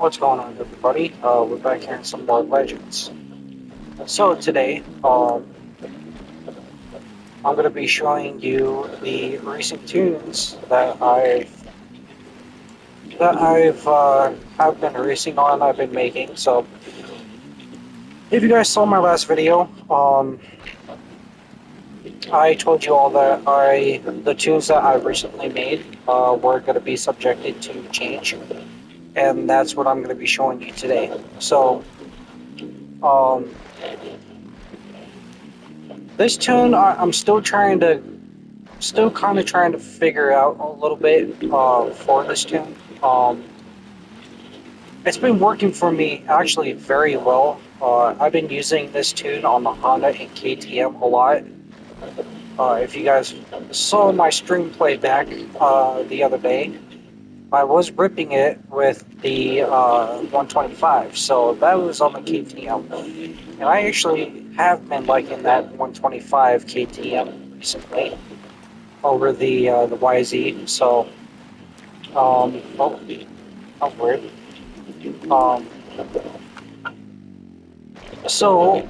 What's going on, everybody? We're back here in some more Legends. So today, I'm going to be showing you the recent tunes that I've have been racing on. I've been making. So if you guys saw my last video, I told you all that the tunes that I recently made were going to be subjected to change, and that's what I'm going to be showing you today. So. Um, this tune, I'm still kind of trying to figure out a little bit for this tune. It's been working for me actually very well. I've been using this tune on the Honda and KTM a lot. If you guys saw my stream playback the other day, I was ripping it with the 125, so that was on the KTM. And I actually have been liking that 125 KTM recently over the YZ. So, oh, weird. Um, so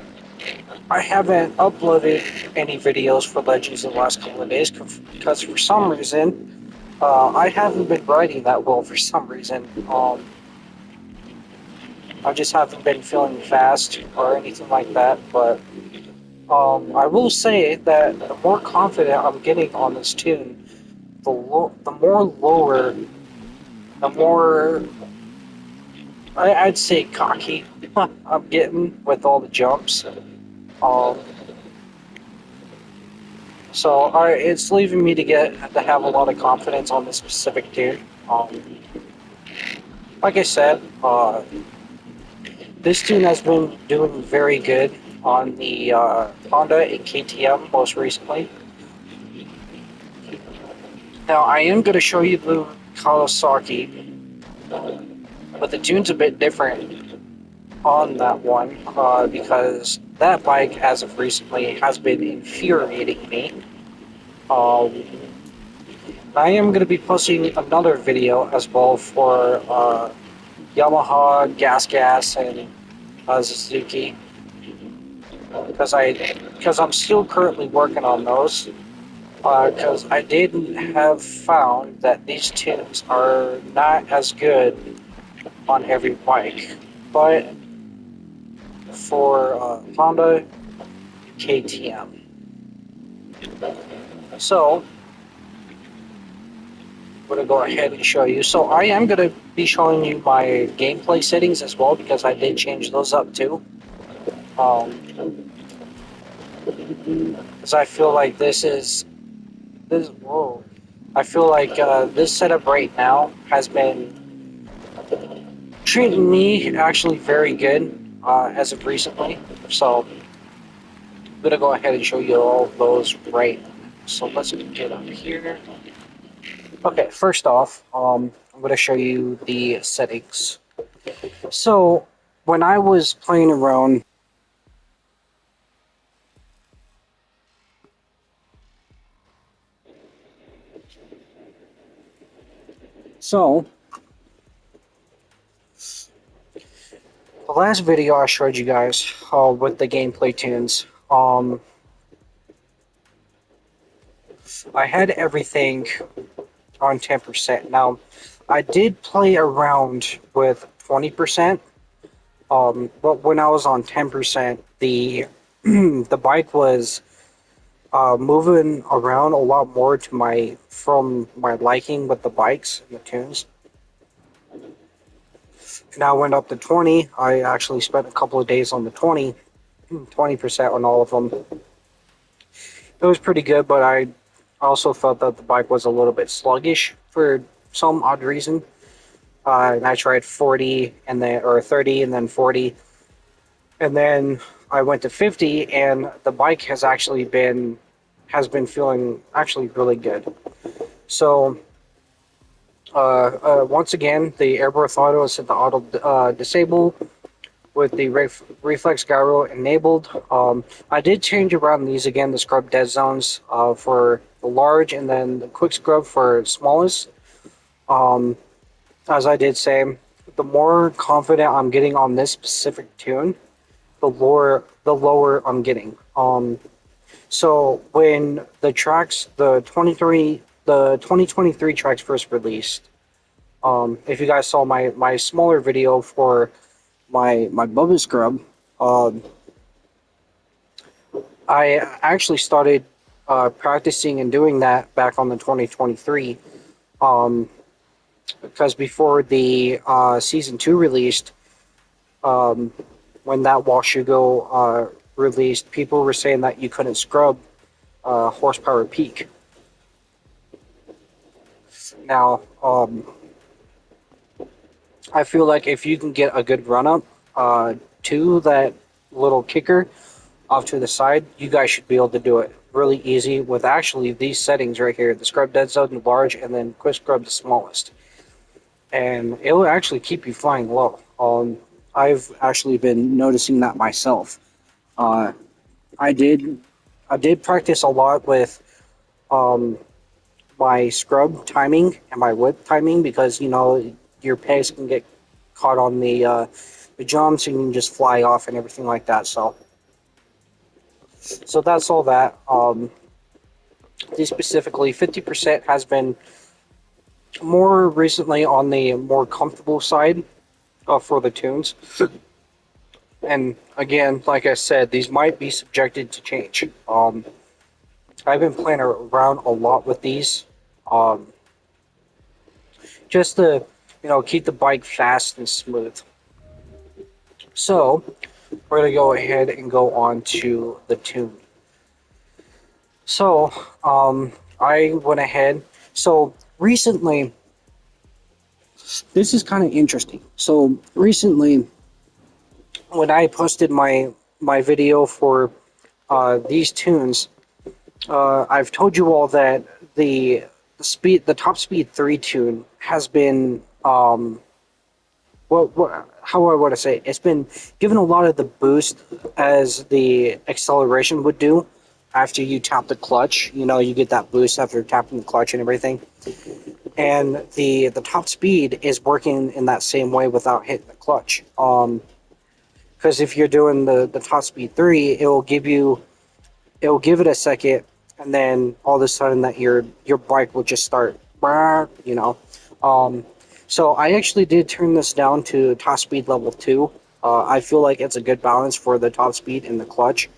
I haven't uploaded any videos for Legends in the last couple of days because for some reason I haven't been riding that well for some reason. I just haven't been feeling fast or anything like that. But I will say that the more confident I'm getting on this tune, the more lower, the more I'd say cocky I'm getting with all the jumps. Um, so it's leaving me to have a lot of confidence on this specific tune. Like I said, this tune has been doing very good on the Honda and KTM most recently. Now I am going to show you the Kawasaki, but the tune's a bit different on that one because that bike, as of recently, has been infuriating me. Um, I am going to be posting another video as well for Yamaha, Gas, and Suzuki because I'm still currently working on those. Because I did have found that these tunes are not as good on every bike, but for Honda KTM. So I'm going to go ahead and show you. So I am going to be showing you my gameplay settings as well because I did change those up too. Because I feel like whoa. I feel like this setup right now has been treating me actually very good as of recently. So I'm going to go ahead and show you all those right now. So let's get up here. Okay, first off, I'm going to show you the settings. So when I was playing around, so the last video I showed you guys with the gameplay tunes, I had everything on 10%. Now, I did play around with 20%, but when I was on 10%, the the bike was moving around a lot more to from my liking with the bikes and the tunes. And I went up to 20. I actually spent a couple of days on the 20% on all of them. It was pretty good, but I also felt that the bike was a little bit sluggish for some odd reason. And I tried 40 and then or 30 and then 40, and then I went to 50, and the bike has been feeling actually really good. So once again, the airborne auto is set to auto disable with the reflex gyro enabled. I did change around these again, the scrub dead zones for the large, and then the quick scrub for smallest. As I did say, the more confident I'm getting on this specific tune, the lower I'm getting. So when the 2023 tracks first released, if you guys saw my smaller video for my Bubba Scrub, um, I actually started practicing and doing that back on the 2023. Um, because before the season two released, um, when that Washugo released, people were saying that you couldn't scrub horsepower peak. Now, I feel like if you can get a good run up to that little kicker off to the side, you guys should be able to do it really easy with actually these settings right here: the scrub dead zone large, and then quick scrub the smallest, and it will actually keep you flying low. I've actually been noticing that myself. Uh, I did I did practice a lot with um, my scrub timing and my whip timing because your pace can get caught on the jumps and you can just fly off and everything like that. So that's all that. These specifically, 50% has been more recently on the more comfortable side for the tunes. And again, like I said, these might be subjected to change. I've been playing around a lot with these, um, just to keep the bike fast and smooth. So we're gonna go ahead and go on to the tune. So I went ahead. So recently, this is kind of interesting. So recently, when I posted my video for these tunes, I've told you all that the top speed 3 tune has been how I want to say it, it's been given a lot of the boost as the acceleration would do after you tap the clutch. You get that boost after tapping the clutch and everything. And the top speed is working in that same way without hitting the clutch. Because if you're doing the top speed 3, it will give it a second, and then all of a sudden that your bike will just start, you know. Um, so I actually did turn this down to top speed level 2. I feel like it's a good balance for the top speed and the clutch,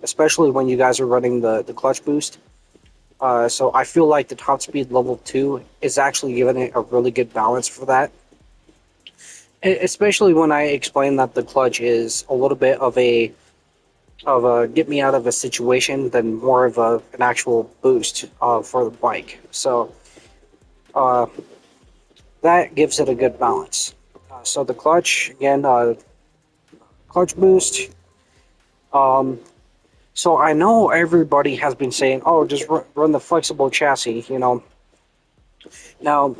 especially when you guys are running the clutch boost. So I feel like the top speed level 2 is actually giving it a really good balance for that. Especially when I explain that the clutch is a little bit of a get me out of a situation than more of an actual boost for the bike. So uh, that gives it a good balance. So the clutch, again, clutch boost. Um, so I know everybody has been saying, oh, just run the flexible chassis, Now,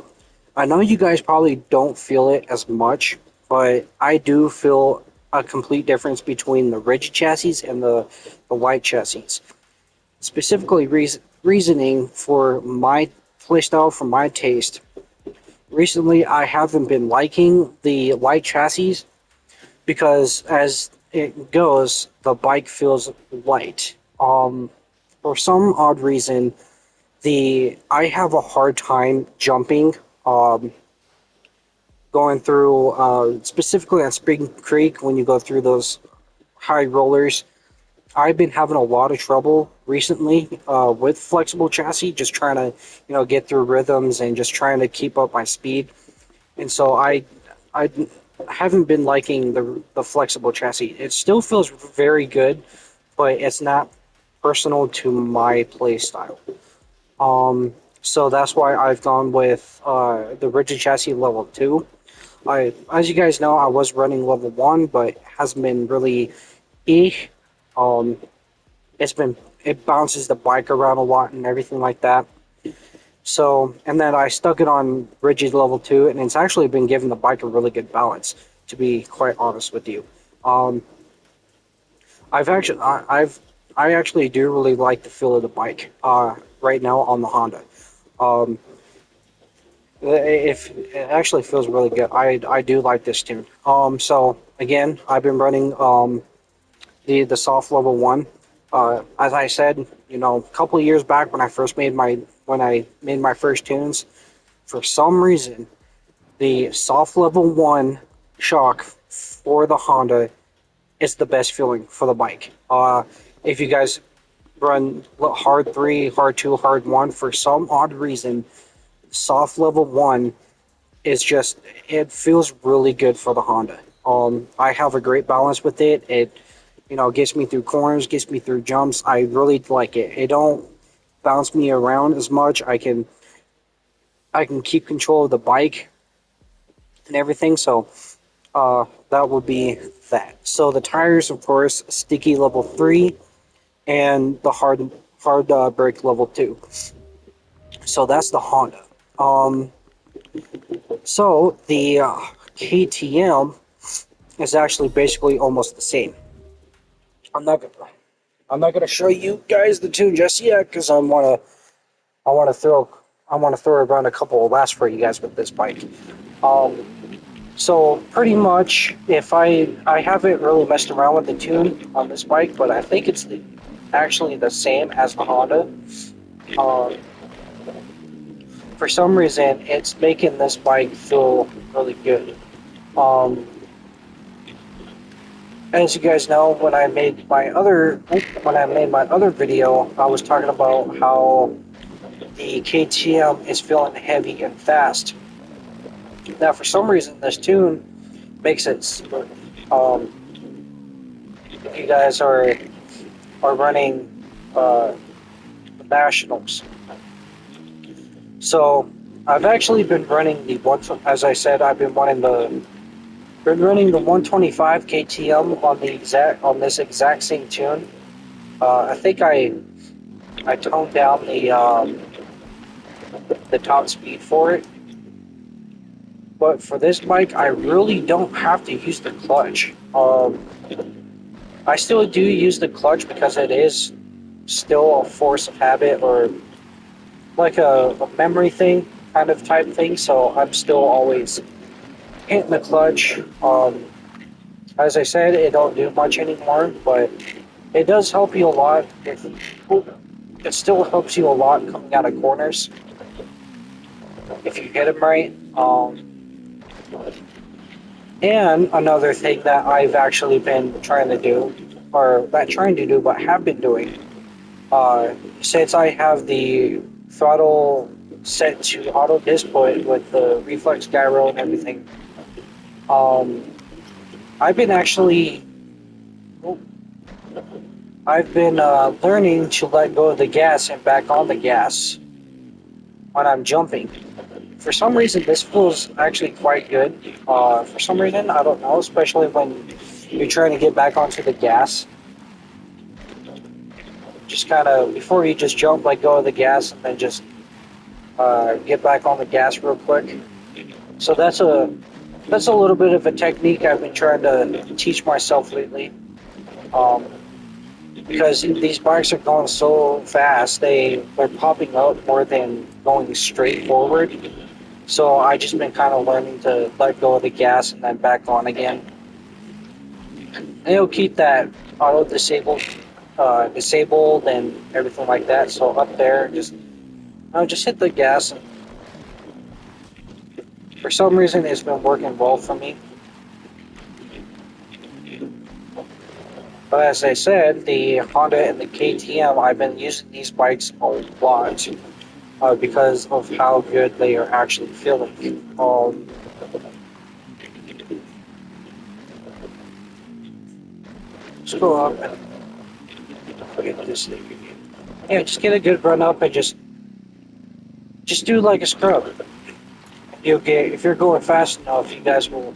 I know you guys probably don't feel it as much, but I do feel a complete difference between the rigid chassis and the light chassis. Specifically, reasoning for my playstyle, for my taste. Recently, I haven't been liking the light chassis because, as it goes, the bike feels light. For some odd reason, the I have a hard time jumping. Going through, specifically on Spring Creek, when you go through those high rollers, I've been having a lot of trouble recently with flexible chassis, just trying to, get through rhythms and just trying to keep up my speed. And so I haven't been liking the flexible chassis. It still feels very good, but it's not personal to my play style. So that's why I've gone with the rigid chassis level 2. As you guys know, I was running level 1, but hasn't been really eh. Um, it bounces the bike around a lot and everything like that. So, and then I stuck it on rigid level 2, and it's actually been giving the bike a really good balance, to be quite honest with you. Um, I actually do really like the feel of the bike right now on the Honda. Um, If it actually feels really good. I do like this tune. So again, I've been running the soft level one. As I said, a couple of years back when I made my first tunes, for some reason the soft level one shock for the Honda is the best feeling for the bike. If you guys run hard three, hard two, hard one, for some odd reason, soft level one is just it feels really good for the Honda. I have a great balance with it. It gets me through corners, gets me through jumps. I really like it. It don't bounce me around as much. I can keep control of the bike and everything. So that would be that. So the tires, of course, sticky level 3 and the hard brake level 2. So that's the Honda. Um, so the KTM is actually basically almost the same. I'm not gonna I'm not gonna show you guys the tune just yet because I want to throw around a couple of laughs for you guys with this bike. Um, so pretty much, if I haven't really messed around with the tune on this bike, but I think it's actually the same as the Honda. Um, for some reason, it's making this bike feel really good. Um, as you guys know, when I made my other video, I was talking about how the KTM is feeling heavy and fast. Now, for some reason, this tune makes it smooth. Um, if you guys are running the nationals, so I've actually been running as I said, I've been running the 125 KTM on this exact same tune. I think I toned down the top speed for it, but for this bike, I really don't have to use the clutch. I still do use the clutch because it is still a force of habit or like a memory thing kind of type thing. So I'm still always hitting the clutch. As I said, it don't do much anymore, but it does help you a lot. It still helps you a lot coming out of corners if you hit them right. And another thing that I've actually been trying to do, or not trying to do, but have been doing, since I have the throttle set to auto display with the reflex gyro and everything, um, I've been actually, I've been learning to let go of the gas and back on the gas when I'm jumping. For some reason, this feels actually quite good. For some reason, I don't know, especially when you're trying to get back onto the gas. Just kind of, before you just jump, let go of the gas and then just get back on the gas real quick. So that's a little bit of a technique I've been trying to teach myself lately. Um, because these bikes are going so fast, they're popping up more than going straight forward. So I just been kind of learning to let go of the gas and then back on again. And it'll keep that auto disabled and everything like that. So up there, just hit the gas. And for some reason, it's been working well for me. But as I said, the Honda and the KTM, I've been using these bikes a lot because of how good they are actually feeling. Let's go up and look at this thing. Yeah, just get a good run up and just do like a scrub. You'll get if you're going fast enough, you guys will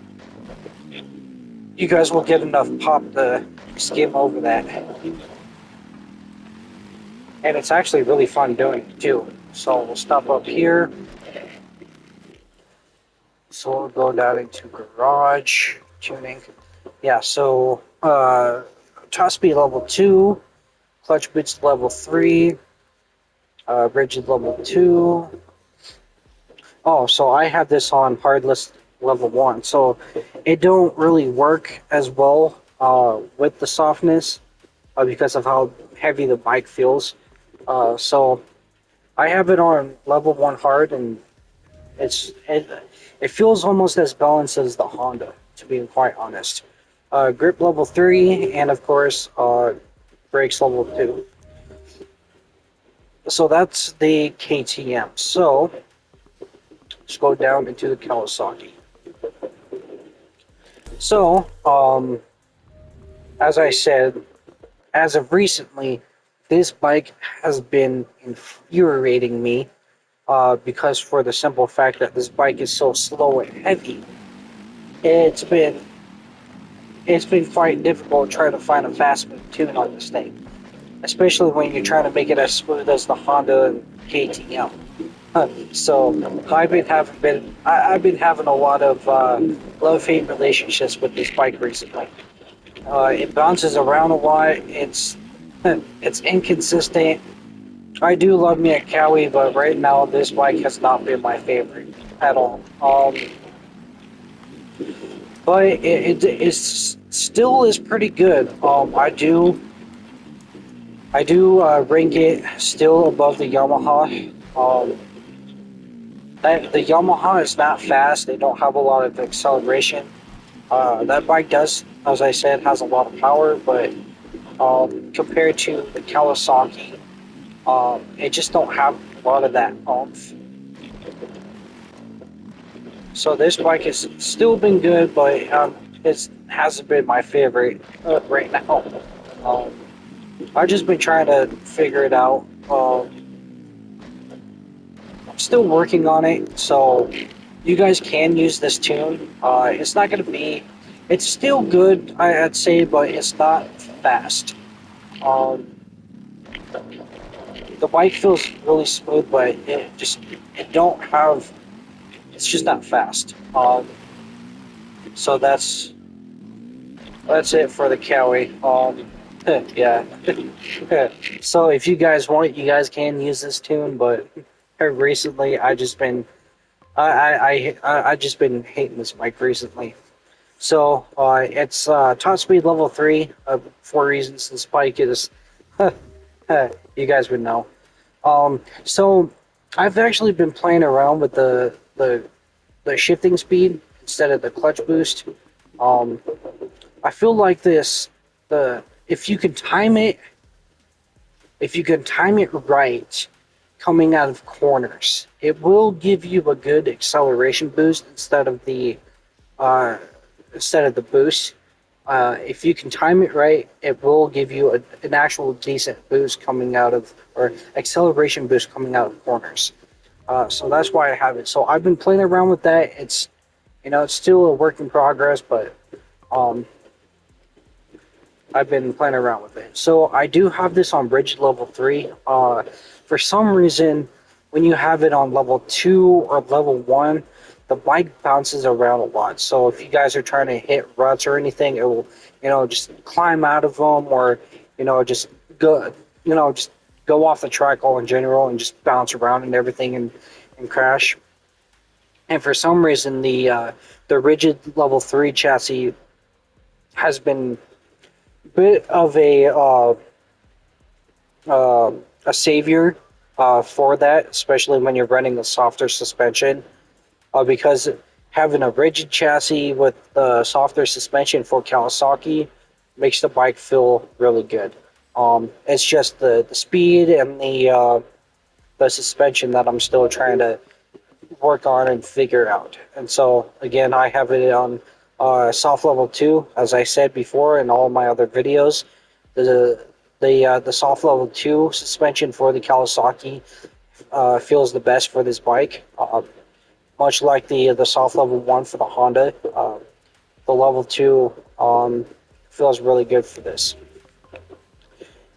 get enough pop to skim over that. And it's actually really fun doing it too. So we'll stop up here. So we'll go down into garage tuning. Yeah, so top speed level 2, clutch bits level 3, bridges level 2. Oh, so I have this on hard list level 1, so it don't really work as well with the softness because of how heavy the bike feels. So I have it on level 1 hard, and it feels almost as balanced as the Honda, to be quite honest. Grip level 3, and of course, brakes level 2. So that's the KTM. So let's go down into the Kawasaki. So, as I said, as of recently, this bike has been infuriating me because for the simple fact that this bike is so slow and heavy, it's been it's been quite difficult trying to find a fast move tune on this thing, especially when you're trying to make it as smooth as the Honda and KTM. So I've been having a lot of love hate relationships with this bike recently. It bounces around a lot. It's inconsistent. I do love me a Cowie, but right now this bike has not been my favorite at all. But it is still is pretty good. I do rank it still above the Yamaha. The Yamaha is not fast. They don't have a lot of acceleration. That bike does, as I said, has a lot of power, but compared to the Kawasaki, it just don't have a lot of that oomph. So this bike has still been good, but it hasn't been my favorite right now. Um, I've just been trying to figure it out. I'm still working on it, so you guys can use this tune. It's not going to be. It's still good, I'd say, but it's not fast. Um, the bike feels really smooth, but it don't have. It's just not fast. So that's it for the Cowie. Yeah. So if you guys want, you guys can use this tune, but recently I just been hating this bike recently. So it's top speed level 3 for reasons this bike is. You guys would know. So I've actually been playing around with the shifting speed instead of the clutch boost. Um, I feel like the if you can time it, if you can time it right, coming out of corners, it will give you a good acceleration boost uh, instead of the boost. If you can time it right, it will give you an actual decent boost coming out of, or acceleration boost coming out of corners. So that's why I have it. So I've been playing around with that. It's still a work in progress, but um, I've been playing around with it. So I do have this on bridge level 3. For some reason, when you have it on level 2 or level 1, the bike bounces around a lot. So if you guys are trying to hit ruts or anything, it will, just climb out of them, or, just go, just go off the track all in general and just bounce around and everything and crash. And for some reason, the rigid level 3 chassis has been bit of uh, a savior for that, especially when you're running a softer suspension, because having a rigid chassis with softer suspension for Kawasaki makes the bike feel really good. It's just the speed and the suspension that I'm still trying to work on and figure out. And so again, I have it on soft level 2, as I said before in all my other videos. The soft level 2 suspension for the Kawasaki feels the best for this bike. Much like the soft level 1 for the Honda, the level 2 feels really good for this.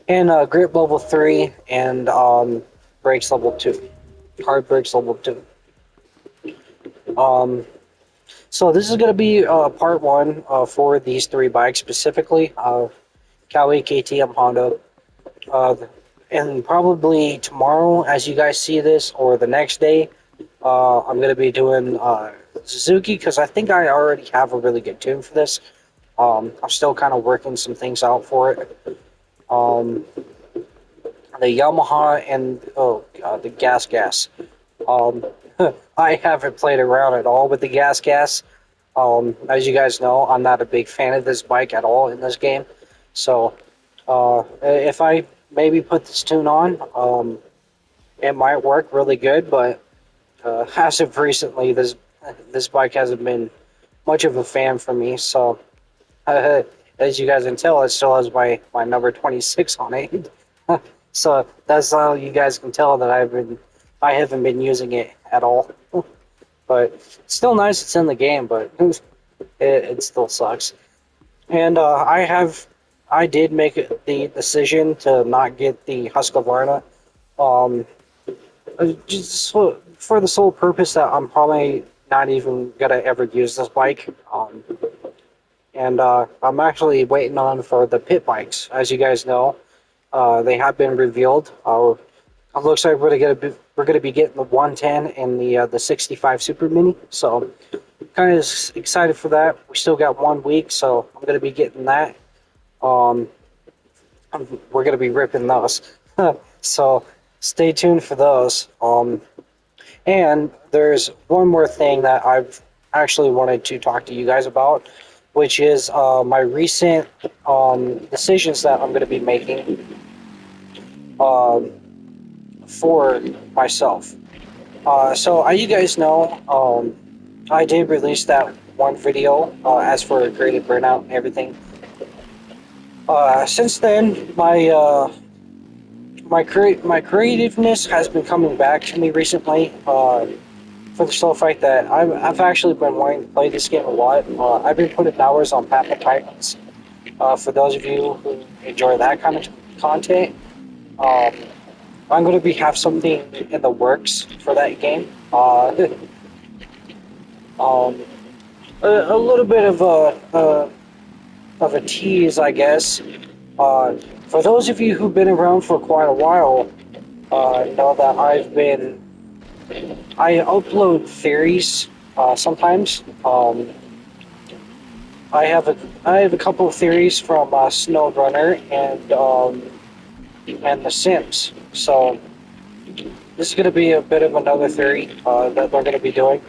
And grip level 3 and brakes level 2, hard brakes level 2. Um, So this is going to be part one for these three bikes specifically, Cowie, KTM, Honda, uh, and probably tomorrow, as you guys see this, or the next day, I'm going to be doing Suzuki because I think I already have a really good tune for this. I'm still kind of working some things out for it. Um, the Yamaha and oh god, the Gas. Um, I haven't played around at all with the Gas. As you guys know, I'm not a big fan of this bike at all in this game. So if I maybe put this tune on, it might work really good. But as of recently, this bike hasn't been much of a fan for me. So as you guys can tell, it still has my number 26 on it. So that's how you guys can tell that I haven't been using it at all. But it's still nice it's in the game, but it still sucks. And I did make the decision to not get the Husqvarna, um, just for the sole purpose that I'm probably not even gonna ever use this bike. And I'm actually waiting on for the pit bikes. As you guys know, they have been revealed. It looks like we're gonna be getting the 110 and the 65 Super Mini. So kind of excited for that. We still got 1 week, so I'm gonna be getting that. Um, we're gonna be ripping those. So stay tuned for those. And there's one more thing that I've actually wanted to talk to you guys about, which is my recent decisions that I'm going to be making um, for myself. So, you guys know, I did release that one video as for creative burnout and everything. Since then, my creativeness has been coming back to me recently. For the sole fact that I've actually been wanting to play this game a lot. I've been putting hours on Path of Titans. For those of you who enjoy that kind of content, um, I'm going to be have something in the works for that game. Um, a little bit of a tease, I guess. Uh, for those of you who've been around for quite a while, know that I upload theories sometimes. I have a couple of theories from SnowRunner and The Sims. So this is going to be a bit of another theory that we're going to be doing.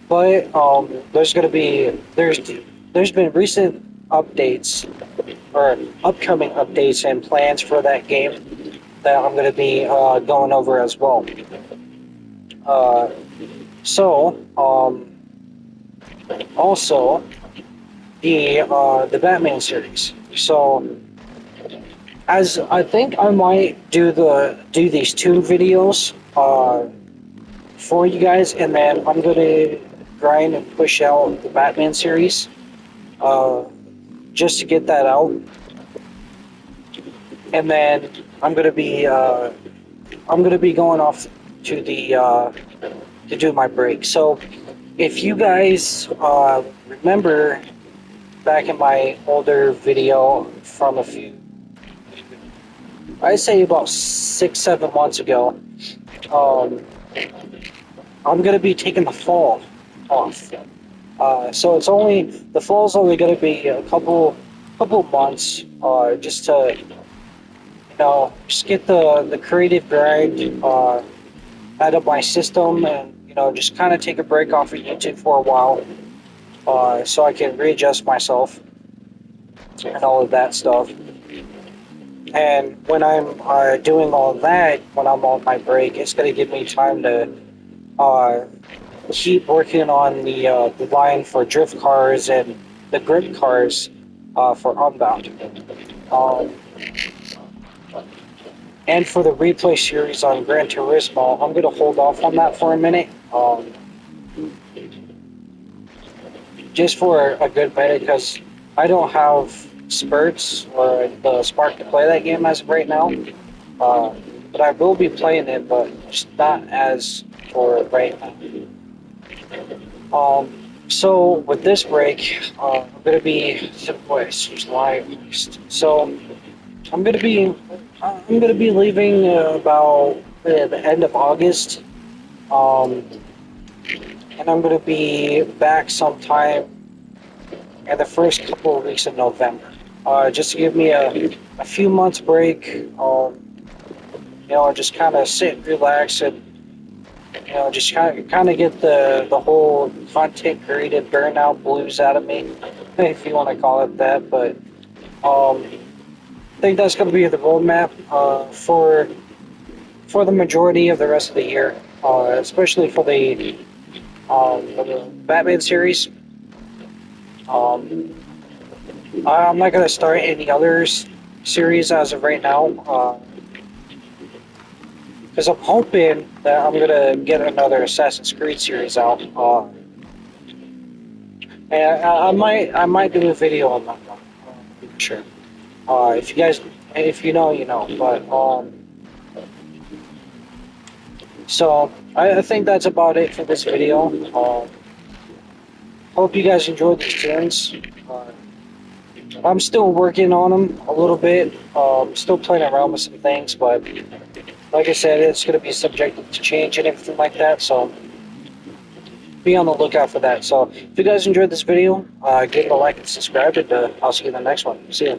But there's been recent updates or upcoming updates and plans for that game that I'm going to be going over as well. Uh, so also the Batman series. So as I think I might do these two videos for you guys, and then I'm gonna grind and push out the Batman series uh, just to get that out, and then I'm gonna be uh, I'm gonna be going off to the to do my break. So if you guys remember back in my older video from I'd say about 6, 7 months ago, um, I'm gonna be taking the fall off. So the fall's only gonna be a couple months, just to just get the creative grind out of my system, and just kind of take a break off of YouTube for a while, so I can readjust myself and all of that stuff. And when I'm doing all that, when I'm on my break, it's gonna give me time to uh, keep working on the line for drift cars and the grip cars for Unbound. Um, and for the replay series on Gran Turismo, I'm going to hold off on that for a minute. Just for a good minute, because I don't have spurts or the spark to play that game as of right now. But I will be playing it, but just not as for right now. So with this break, I'm gonna be so I'm gonna be leaving about the end of August. Um, and I'm gonna be back sometime in the first couple of weeks of November. Just to give me a few months break. Just kind of sit and relax and just kind of get the whole content created burnout blues out of me, if you want to call it that. But I think that's going to be the roadmap for the majority of the rest of the year, especially for the Batman series. Um, I'm not going to start any others series as of right now, because I'm hoping that I'm going to get another Assassin's Creed series out. And I might do a video on that one. Sure. If you guys, if you know, you know. But so I think that's about it for this video. Hope you guys enjoyed these tunes. I'm still working on them a little bit. Still playing around with some things, but like I said, it's going to be subjected to change and everything like that. So be on the lookout for that. So if you guys enjoyed this video, give it a like and subscribe, and I'll see you in the next one. See ya.